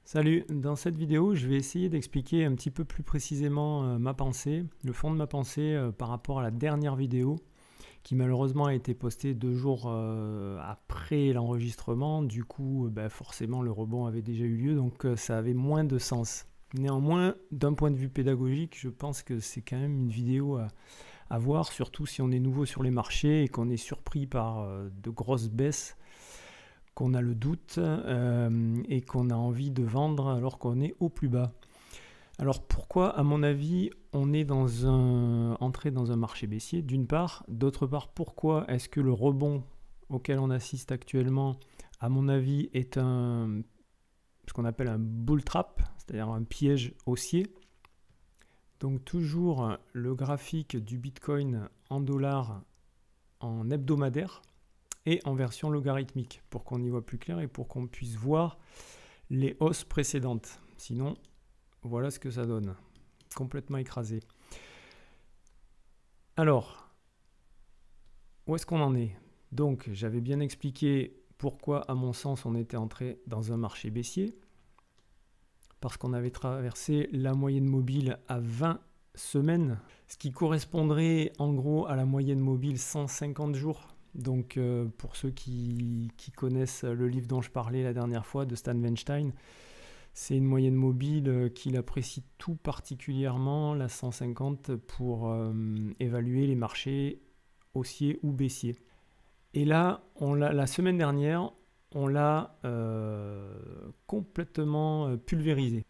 Salut, dans cette vidéo, je vais essayer d'expliquer un petit peu plus précisément ma pensée, le fond de ma pensée par rapport à la dernière vidéo qui malheureusement a été postée 2 jours après l'enregistrement. Du coup, forcément, le rebond avait déjà eu lieu, donc ça avait moins de sens. Néanmoins, d'un point de vue pédagogique, je pense que c'est quand même une vidéo à voir, surtout si on est nouveau sur les marchés et qu'on est surpris par de grosses baisses, qu'on a le doute et qu'on a envie de vendre alors qu'on est au plus bas. Alors pourquoi, à mon avis, on est entré dans un marché baissier, d'une part. D'autre part, pourquoi est-ce que le rebond auquel on assiste actuellement, à mon avis, est ce qu'on appelle un bull trap, c'est-à-dire un piège haussier. Donc toujours le graphique du Bitcoin en dollars en hebdomadaire et en version logarithmique pour qu'on y voit plus clair et pour qu'on puisse voir les hausses précédentes. Sinon, voilà ce que ça donne. Complètement écrasé. Alors, où est-ce qu'on en est? Donc, j'avais bien expliqué pourquoi, à mon sens, on était entré dans un marché baissier. Parce qu'on avait traversé la moyenne mobile à 20 semaines, ce qui correspondrait en gros à la moyenne mobile 150 jours. Donc pour ceux qui connaissent le livre dont je parlais la dernière fois de Stan Weinstein, c'est une moyenne mobile qu'il apprécie tout particulièrement, la 150, pour évaluer les marchés haussiers ou baissiers. Et là, la semaine dernière, on l'a complètement pulvérisé.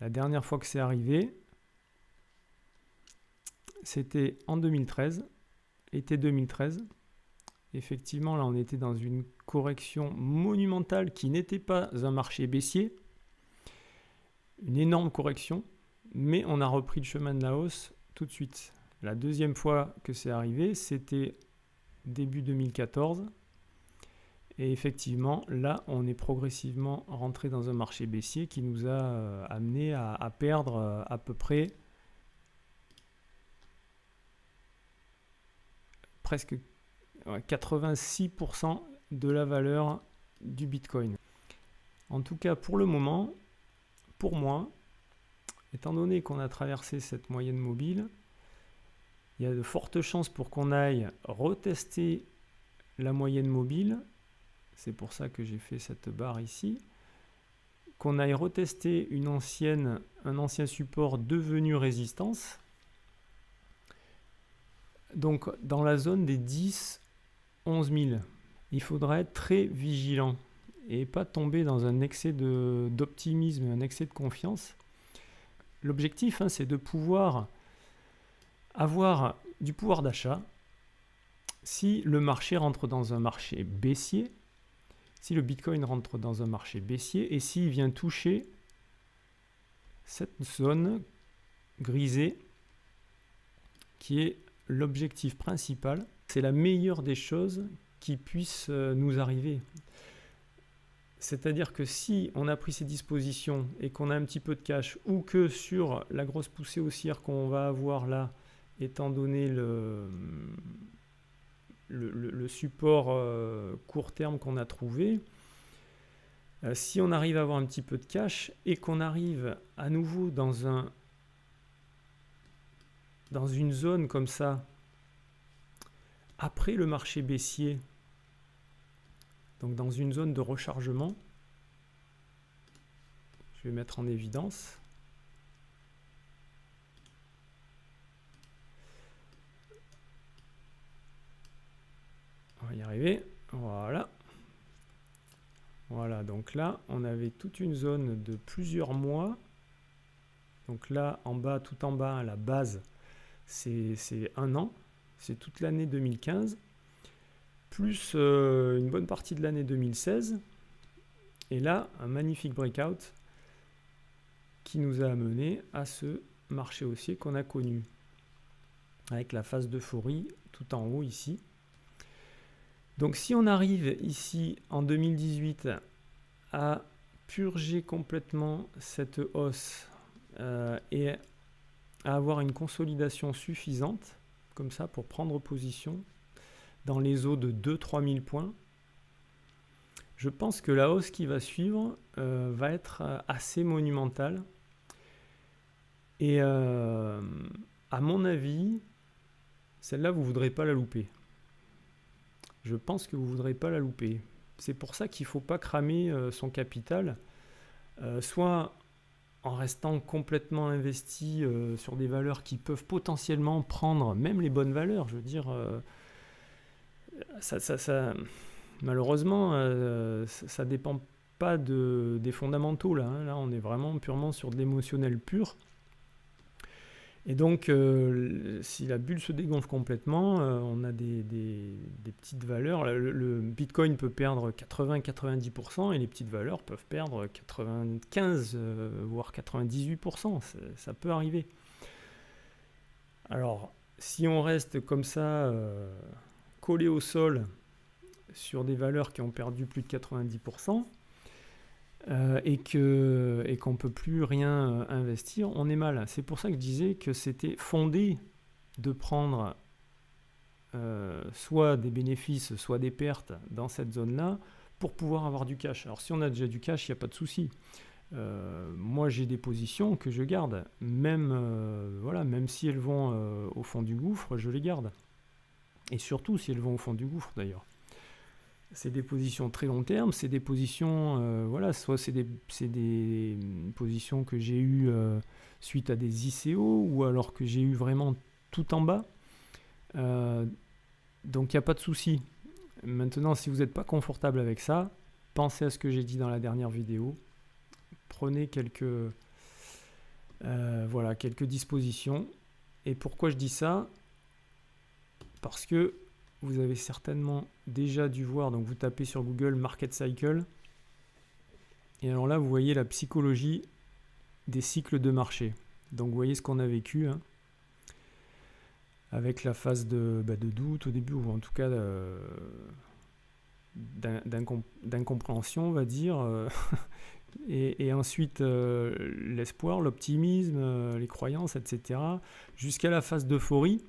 La dernière fois que c'est arrivé, c'était en 2013, été 2013. Effectivement, là, on était dans une correction monumentale qui n'était pas un marché baissier, une énorme correction, mais on a repris le chemin de la hausse tout de suite. La deuxième fois que c'est arrivé, c'était début 2014. Et effectivement, là, on est progressivement rentré dans un marché baissier qui nous a amené à perdre à peu près presque 86% de la valeur du Bitcoin. En tout cas, pour le moment, pour moi, étant donné qu'on a traversé cette moyenne mobile, il y a de fortes chances pour qu'on aille retester la moyenne mobile. C'est pour ça que j'ai fait cette barre ici. Qu'on aille retester un ancien support devenu résistance. Donc dans la zone des 10 11 000. Il faudra être très vigilant et pas tomber dans un excès d'optimisme, un excès de confiance. L'objectif, c'est de pouvoir avoir du pouvoir d'achat si le marché rentre dans un marché baissier, si le Bitcoin rentre dans un marché baissier et s'il vient toucher cette zone grisée qui est l'objectif principal. C'est la meilleure des choses qui puisse nous arriver. C'est-à-dire que si on a pris ces dispositions et qu'on a un petit peu de cash, ou que sur la grosse poussée haussière qu'on va avoir là, étant donné le support court terme qu'on a trouvé, si on arrive à avoir un petit peu de cash et qu'on arrive à nouveau dans une zone comme ça, après le marché baissier, donc dans une zone de rechargement, je vais mettre en évidence. On va y arriver. Voilà. Voilà, donc là, on avait toute une zone de plusieurs mois. Donc là, en bas, tout en bas, à la base, c'est 1 an. C'est toute l'année 2015. Plus une bonne partie de l'année 2016. Et là, un magnifique breakout qui nous a amené à ce marché haussier qu'on a connu. Avec la phase d'euphorie tout en haut ici. Donc si on arrive ici en 2018 à purger complètement cette hausse et à avoir une consolidation suffisante, comme ça, pour prendre position dans les eaux de 2-3 000 points, Je pense que la hausse qui va suivre va être assez monumentale. Et à mon avis, celle-là, vous ne voudrez pas la louper. Je pense que vous ne voudrez pas la louper. C'est pour ça qu'il ne faut pas cramer son capital, soit en restant complètement investi sur des valeurs qui peuvent potentiellement prendre même les bonnes valeurs. Je veux dire, malheureusement, ça ne dépend pas des fondamentaux. Là, hein. Là, on est vraiment purement sur de l'émotionnel pur. Et donc, si la bulle se dégonfle complètement, on a des petites valeurs. Le Bitcoin peut perdre 80-90% et les petites valeurs peuvent perdre 95, voire 98%. Ça peut arriver. Alors, si on reste comme ça, collé au sol sur des valeurs qui ont perdu plus de 90%, et qu'on ne peut plus rien investir, on est mal. C'est pour ça que je disais que c'était fondé de prendre soit des bénéfices, soit des pertes dans cette zone-là pour pouvoir avoir du cash. Alors si on a déjà du cash, il n'y a pas de souci. Moi j'ai des positions que je garde, même si elles vont au fond du gouffre, je les garde. Et surtout si elles vont au fond du gouffre d'ailleurs. C'est des positions très long terme, c'est des positions, soit c'est des positions que j'ai eues suite à des ICO, ou alors que j'ai eu vraiment tout en bas. Donc il n'y a pas de souci. Maintenant, si vous n'êtes pas confortable avec ça, pensez à ce que j'ai dit dans la dernière vidéo. Prenez quelques dispositions. Et pourquoi je dis ça? Parce que vous avez certainement déjà dû voir, donc vous tapez sur Google Market Cycle, et alors là vous voyez la psychologie des cycles de marché. Donc vous voyez ce qu'on a vécu, hein, avec la phase de doute au début, ou en tout cas d'incompréhension, on va dire, et ensuite l'espoir, l'optimisme, les croyances, etc., jusqu'à la phase d'euphorie,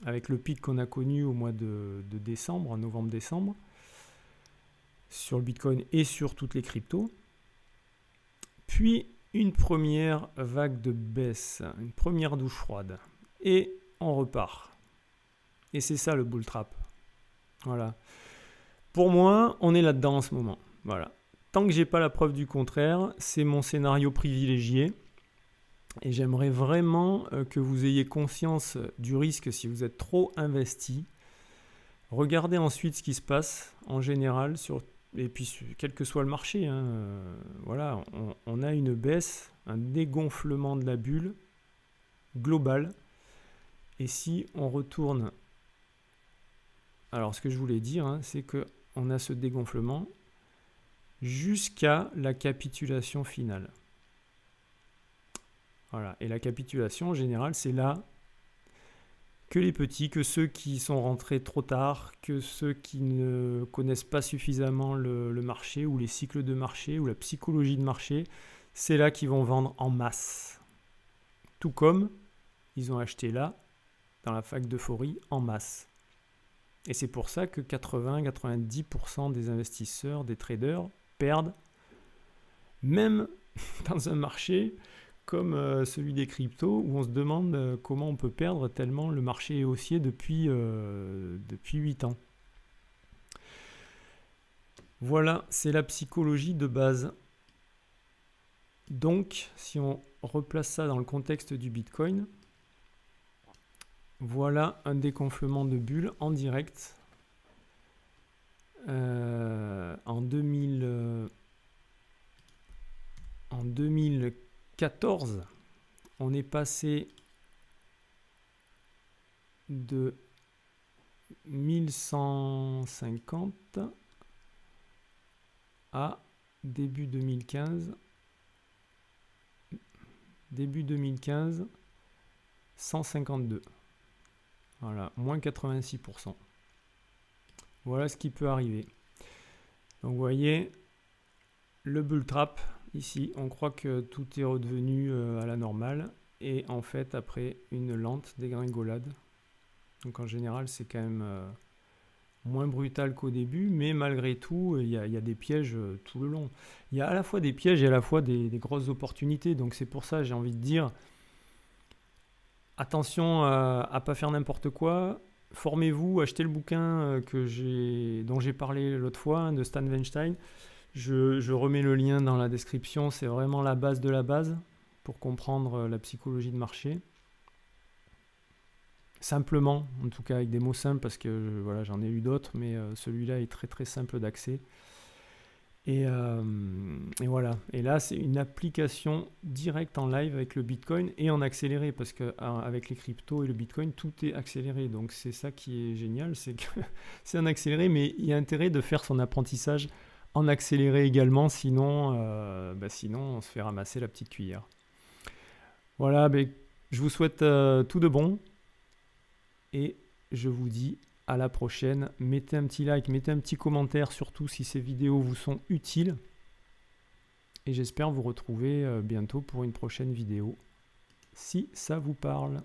avec le pic qu'on a connu au mois de décembre, en novembre-décembre, sur le Bitcoin et sur toutes les cryptos. Puis une première vague de baisse, une première douche froide. Et on repart. Et c'est ça le bull trap. Voilà. Pour moi, on est là-dedans en ce moment. Voilà. Tant que j'ai pas la preuve du contraire, c'est mon scénario privilégié. Et j'aimerais vraiment que vous ayez conscience du risque si vous êtes trop investi. Regardez ensuite ce qui se passe en général, et puis quel que soit le marché. Hein, on a une baisse, un dégonflement de la bulle global. Et si on retourne... Alors ce que je voulais dire, hein, c'est qu'on a ce dégonflement jusqu'à la capitulation finale. Voilà. Et la capitulation, en général, c'est là que les petits, que ceux qui sont rentrés trop tard, que ceux qui ne connaissent pas suffisamment le marché, ou les cycles de marché, ou la psychologie de marché, c'est là qu'ils vont vendre en masse. Tout comme ils ont acheté là, dans la vague d'euphorie, en masse. Et c'est pour ça que 80-90% des investisseurs, des traders, perdent, même dans un marché comme celui des cryptos, où on se demande comment on peut perdre tellement le marché est haussier depuis 8 ans. Voilà, c'est la psychologie de base. Donc, si on replace ça dans le contexte du Bitcoin, voilà un dégonflement de bulle en direct en 2014, on est passé de 1150 à début 2015, 152. Voilà, moins 86%. Voilà ce qui peut arriver. Donc vous voyez, le bull trap, ici, on croit que tout est redevenu à la normale. Et en fait, après une lente dégringolade, donc en général, c'est quand même moins brutal qu'au début, mais malgré tout, il y a des pièges tout le long. Il y a à la fois des pièges et à la fois des grosses opportunités. Donc c'est pour ça, j'ai envie de dire, attention à ne pas faire n'importe quoi. Formez-vous, achetez le bouquin dont j'ai parlé l'autre fois, hein, de Stan Weinstein. Je remets le lien dans la description, c'est vraiment la base de la base pour comprendre la psychologie de marché. Simplement, en tout cas avec des mots simples, parce que voilà, j'en ai eu d'autres, mais celui-là est très très simple d'accès. Et voilà. Et là, c'est une application directe en live avec le Bitcoin et en accéléré, parce qu'avec les cryptos et le Bitcoin, tout est accéléré. Donc c'est ça qui est génial, c'est que c'est en accéléré, mais il y a intérêt de faire son apprentissage en accéléré également, sinon on se fait ramasser la petite cuillère. Voilà, je vous souhaite tout de bon. Et je vous dis à la prochaine. Mettez un petit like, mettez un petit commentaire, surtout si ces vidéos vous sont utiles. Et j'espère vous retrouver bientôt pour une prochaine vidéo, si ça vous parle.